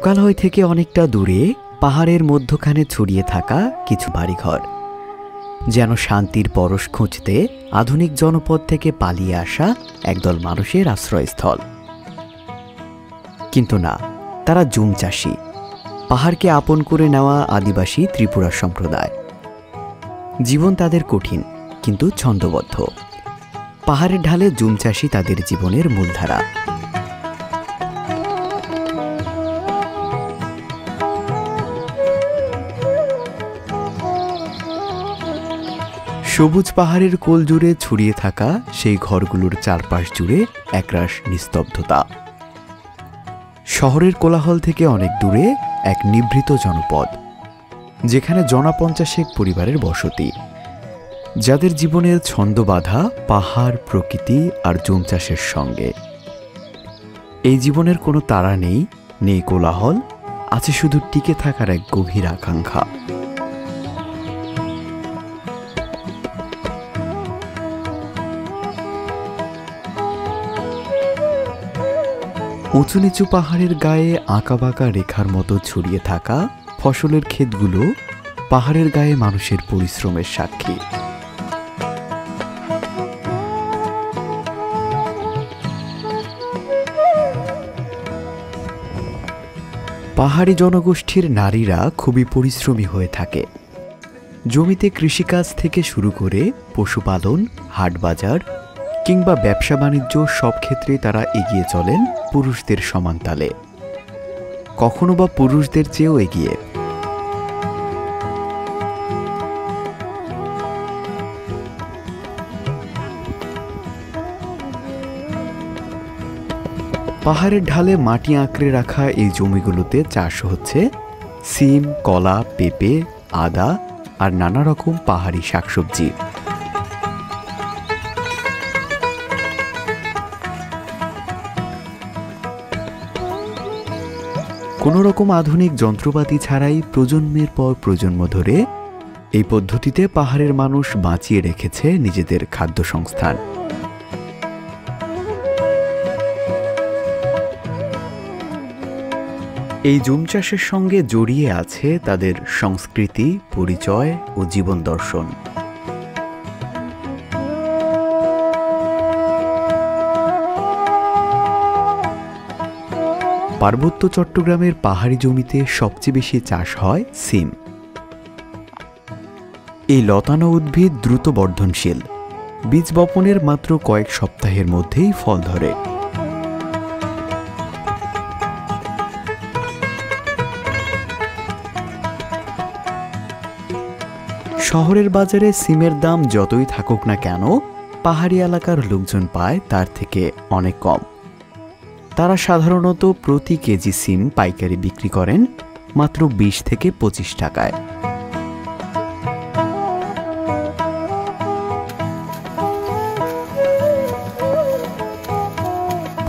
লোকালয় থেকে অনেকটা দূরে পাহাড়ের মধ্যখানে ছড়িয়ে থাকা কিছু বাড়িঘর, যেন শান্তির পরশ খুঁজতে আধুনিক জনপদ থেকে পালিয়ে আসা একদল মানুষের আশ্রয়স্থল। কিন্তু না, তারা জুম চাষী, পাহাড়কে আপন করে নেওয়া আদিবাসী ত্রিপুরা সম্প্রদায়। জীবন তাদের কঠিন কিন্তু ছন্দবদ্ধ। পাহাড়ের ঢালে জুম চাষী তাদের জীবনের মূলধারা। সবুজ পাহাড়ের কোল জুড়ে ছড়িয়ে থাকা সেই ঘরগুলোর চারপাশ জুড়ে একরাশ নিস্তব্ধতা। শহরের কোলাহল থেকে অনেক দূরে এক নিভৃত জনপদ, যেখানে জনা 50 পরিবারের বসতি, যাদের জীবনের ছন্দ বাঁধা পাহাড়, প্রকৃতি আর জুম চাষের সঙ্গে। এই জীবনের কোনো তাড়া নেই, নেই কোলাহল, আছে শুধু টিকে থাকার এক গভীর আকাঙ্ক্ষা। উঁচু নিচু পাহাড়ের গায়ে আঁকাবাঁকা রেখার মতো ছড়িয়ে থাকা ফসলের ক্ষেতগুলো পাহাড়ের গায়ে মানুষের পরিশ্রমের সাক্ষী। পাহাড়ি জনগোষ্ঠীর নারীরা খুবই পরিশ্রমী হয়ে থাকে। জমিতে কৃষিকাজ থেকে শুরু করে পশুপালন, হাটবাজার কিংবা ব্যবসা বাণিজ্য সব ক্ষেত্রে তারা এগিয়ে চলেন পুরুষদের সমানতালে, কখনো বা পুরুষদের চেয়েও এগিয়ে। পাহাড়ের ঢালে মাটি আঁকড়ে রাখা এই জমিগুলোতে চাষ হচ্ছে সিম, কলা, পেঁপে, আদা আর নানা রকম পাহাড়ি শাকসবজি। কোনো রকম আধুনিক যন্ত্রপাতি ছাড়াই প্রজন্মের পর প্রজন্ম ধরে এই পদ্ধতিতে পাহাড়ের মানুষ বাঁচিয়ে রেখেছে নিজেদের খাদ্য সংস্থান। এই জুম চাষের সঙ্গে জড়িয়ে আছে তাদের সংস্কৃতি, পরিচয় ও জীবন দর্শন। পার্বত্য চট্টগ্রামের পাহাড়ি জমিতে সবচেয়ে বেশি চাষ হয় সিম। এই লতানো উদ্ভিদ দ্রুত বর্ধনশীল, বীজ বপনের মাত্র কয়েক সপ্তাহের মধ্যেই ফল ধরে। শহরের বাজারে সিমের দাম যতই থাকুক না কেন, পাহাড়ি এলাকার লোকজন পায় তার থেকে অনেক কম। তারা সাধারণত প্রতি কেজি সিম পাইকারি বিক্রি করেন মাত্র 20 থেকে 25 টাকায়।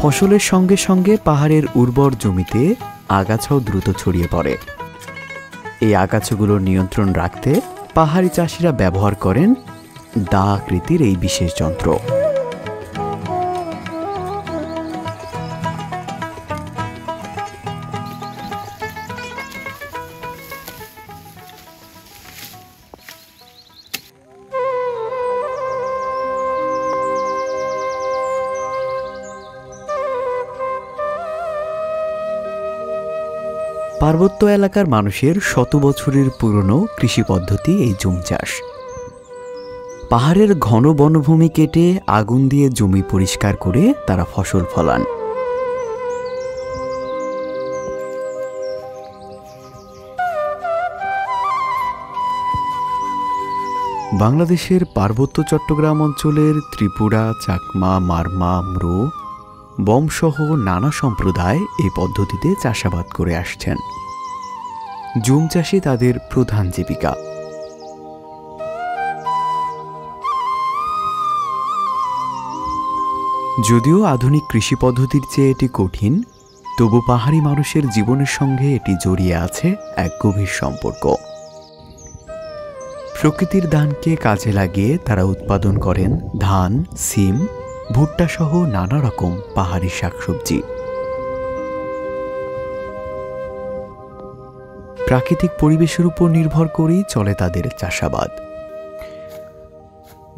ফসলের সঙ্গে সঙ্গে পাহাড়ের উর্বর জমিতে আগাছাও দ্রুত ছড়িয়ে পড়ে। এই আগাছাগুলোর নিয়ন্ত্রণ রাখতে পাহাড়ি চাষিরা ব্যবহার করেন দা আকৃতির এই বিশেষ যন্ত্র। পার্বত্য এলাকার মানুষের শত বছরের পুরনো কৃষি পদ্ধতি এই জুম চাষ। পাহাড়ের ঘন বনভূমি কেটে আগুন দিয়ে জমি পরিষ্কার করে তারা ফসল ফলান। বাংলাদেশের পার্বত্য চট্টগ্রাম অঞ্চলের ত্রিপুরা, চাকমা, মারমা, ম্রো, বমসহ নানা সম্প্রদায় এই পদ্ধতিতে চাষাবাদ করে আসছেন। জুম চাষই তাদের প্রধান জীবিকা। যদিও আধুনিক কৃষি পদ্ধতির চেয়ে এটি কঠিন, তবু পাহাড়ি মানুষের জীবনের সঙ্গে এটি জড়িয়ে আছে এক গভীর সম্পর্ক। প্রকৃতির দানকে কাজে লাগিয়ে তারা উৎপাদন করেন ধান, সিম, ভুট্টা সহ নানা রকম পাহাড়ি শাকসবজি। প্রাকৃতিক পরিবেশের উপর নির্ভর করেই চলে তাদের চাষাবাদ।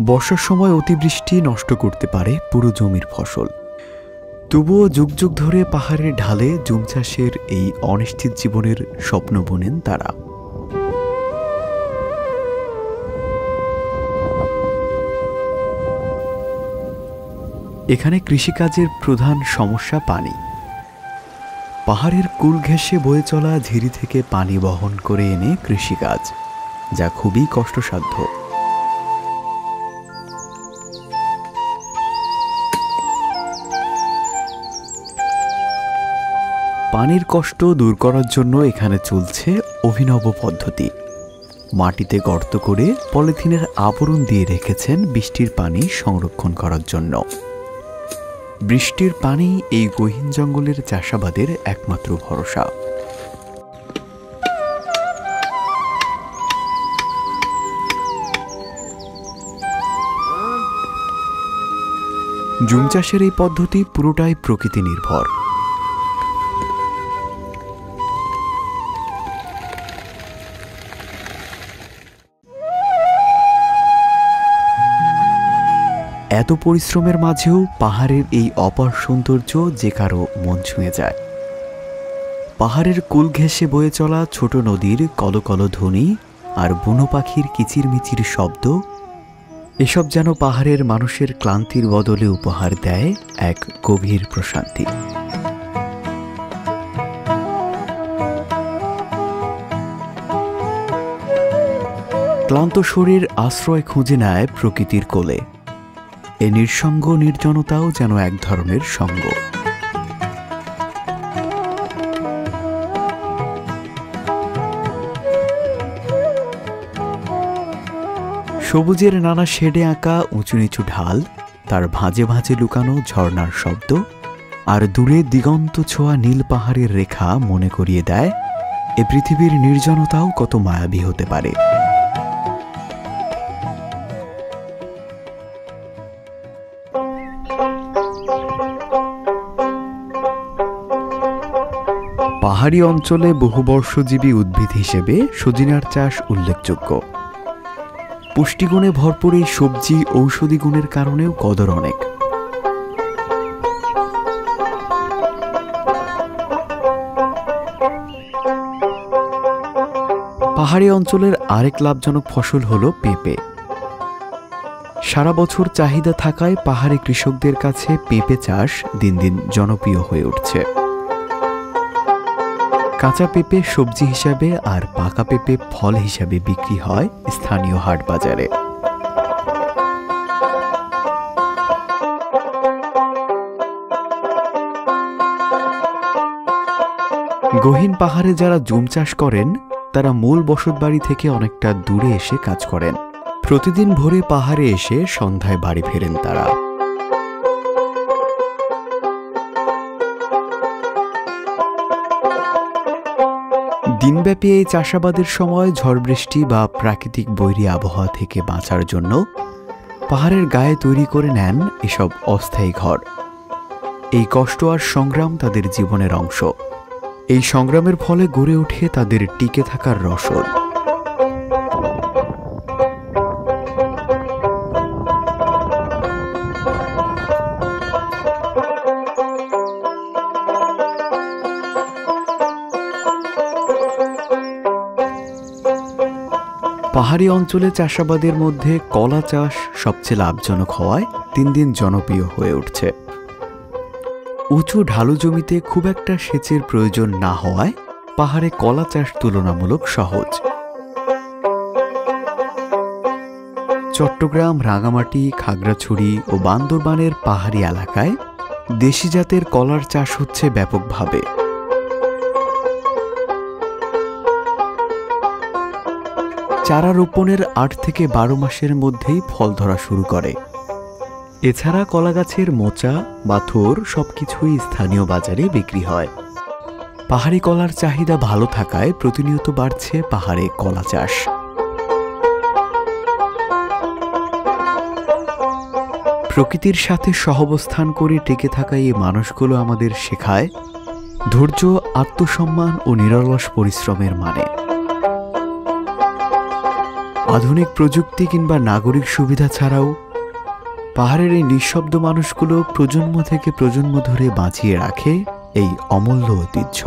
বর্ষার সময় অতিবৃষ্টি নষ্ট করতে পারে পুরো জমির ফসল, তবুও যুগ যুগ ধরে পাহাড়ের ঢালে জুম চাষের এই অনিশ্চিত জীবনের স্বপ্ন বুনেন তারা। এখানে কৃষিকাজের প্রধান সমস্যা পানি। পাহাড়ের কুল ঘেঁষে বয়ে চলা ঝিরি থেকে পানি বহন করে এনে কৃষিকাজ, যা খুবই কষ্টসাধ্য। পানির কষ্ট দূর করার জন্য এখানে চলছে অভিনব পদ্ধতি। মাটিতে গর্ত করে পলিথিনের আবরণ দিয়ে রেখেছেন বৃষ্টির পানি সংরক্ষণ করার জন্য। বৃষ্টির পানি এই গহীন জঙ্গলের চাষাবাদের একমাত্র ভরসা। জুম চাষের এই পদ্ধতি পুরোটাই প্রকৃতি নির্ভর। এত পরিশ্রমের মাঝেও পাহাড়ের এই অপার সৌন্দর্য যে কারো মন ছুঁয়ে যায়। পাহাড়ের কুল ঘেঁষে বয়ে চলা ছোট নদীর কলকল ধ্বনি আর বুনো পাখির কিচিরমিচির শব্দ, এসব যেন পাহাড়ের মানুষের ক্লান্তির বদলে উপহার দেয় এক গভীর প্রশান্তি। ক্লান্ত শরীর আশ্রয় খুঁজে নেয় প্রকৃতির কোলে। এই নিঃসঙ্গ নির্জনতাও যেন এক ধরনের সঙ্গ। সবুজের নানা শেডে আঁকা উঁচু নিচু ঢাল, তার ভাঁজে ভাঁজে লুকানো ঝর্ণার শব্দ আর দূরে দিগন্ত ছোঁয়া নীল পাহাড়ের রেখা মনে করিয়ে দেয় এ পৃথিবীর নির্জনতাও কত মায়াবী হতে পারে। পাহাড়ি অঞ্চলে বহুবর্ষজীবী উদ্ভিদ হিসেবে সজিনার চাষ উল্লেখযোগ্য। পুষ্টিগুণে ভরপুর এই সবজি ঔষধি গুণের কারণেও কদর অনেক। পাহাড়ি অঞ্চলের আরেক লাভজনক ফসল হল পেঁপে। সারা বছর চাহিদা থাকায় পাহাড়ি কৃষকদের কাছে পেঁপে চাষ দিন দিন জনপ্রিয় হয়ে উঠছে। কাঁচা পেঁপে সবজি হিসাবে আর পাকা পেঁপে ফল হিসাবে বিক্রি হয় স্থানীয় হাট বাজারে। গহীন পাহাড়ে যারা জুম চাষ করেন তারা মূল বসতবাড়ি থেকে অনেকটা দূরে এসে কাজ করেন। প্রতিদিন ভোরে পাহাড়ে এসে সন্ধ্যায় বাড়ি ফেরেন তারা। দিনব্যাপী এই চাষাবাদের সময় ঝড় বৃষ্টি বা প্রাকৃতিক বৈরী আবহাওয়া থেকে বাঁচার জন্য পাহাড়ের গায়ে তৈরি করে নেন এসব অস্থায়ী ঘর। এই কষ্ট আর সংগ্রাম তাদের জীবনের অংশ। এই সংগ্রামের ফলে গড়ে ওঠে তাদের টিকে থাকার রসদ। পাহাড়ি অঞ্চলে চাষাবাদের মধ্যে কলা চাষ সবচেয়ে লাভজনক হওয়ায় দিন দিন জনপ্রিয় হয়ে উঠছে। উঁচু ঢালু জমিতে খুব একটা সেচের প্রয়োজন না হওয়ায় পাহাড়ে কলা চাষ তুলনামূলক সহজ। চট্টগ্রাম, রাঙামাটি, খাগড়াছড়ি ও বান্দরবানের পাহাড়ি এলাকায় দেশি জাতের কলার চাষ হচ্ছে ব্যাপকভাবে। চারা রোপণের ৮ থেকে ১২ মাসের মধ্যেই ফল ধরা শুরু করে। এছাড়া কলা গাছের মোচা বা থোর সবকিছুই স্থানীয় বাজারে বিক্রি হয়। পাহাড়ি কলার চাহিদা ভালো থাকায় প্রতিনিয়ত বাড়ছে পাহাড়ে কলা চাষ। প্রকৃতির সাথে সহাবস্থান করে টিকে থাকা এই মানুষগুলো আমাদের শেখায় ধৈর্য, আত্মসম্মান ও নিরলস পরিশ্রমের মানে। আধুনিক প্রযুক্তি কিংবা নাগরিক সুবিধা ছাড়াও পাহাড়ের এই নিঃশব্দ মানুষগুলো প্রজন্ম থেকে প্রজন্ম ধরে বাঁচিয়ে রাখে এই অমূল্য ঐতিহ্য।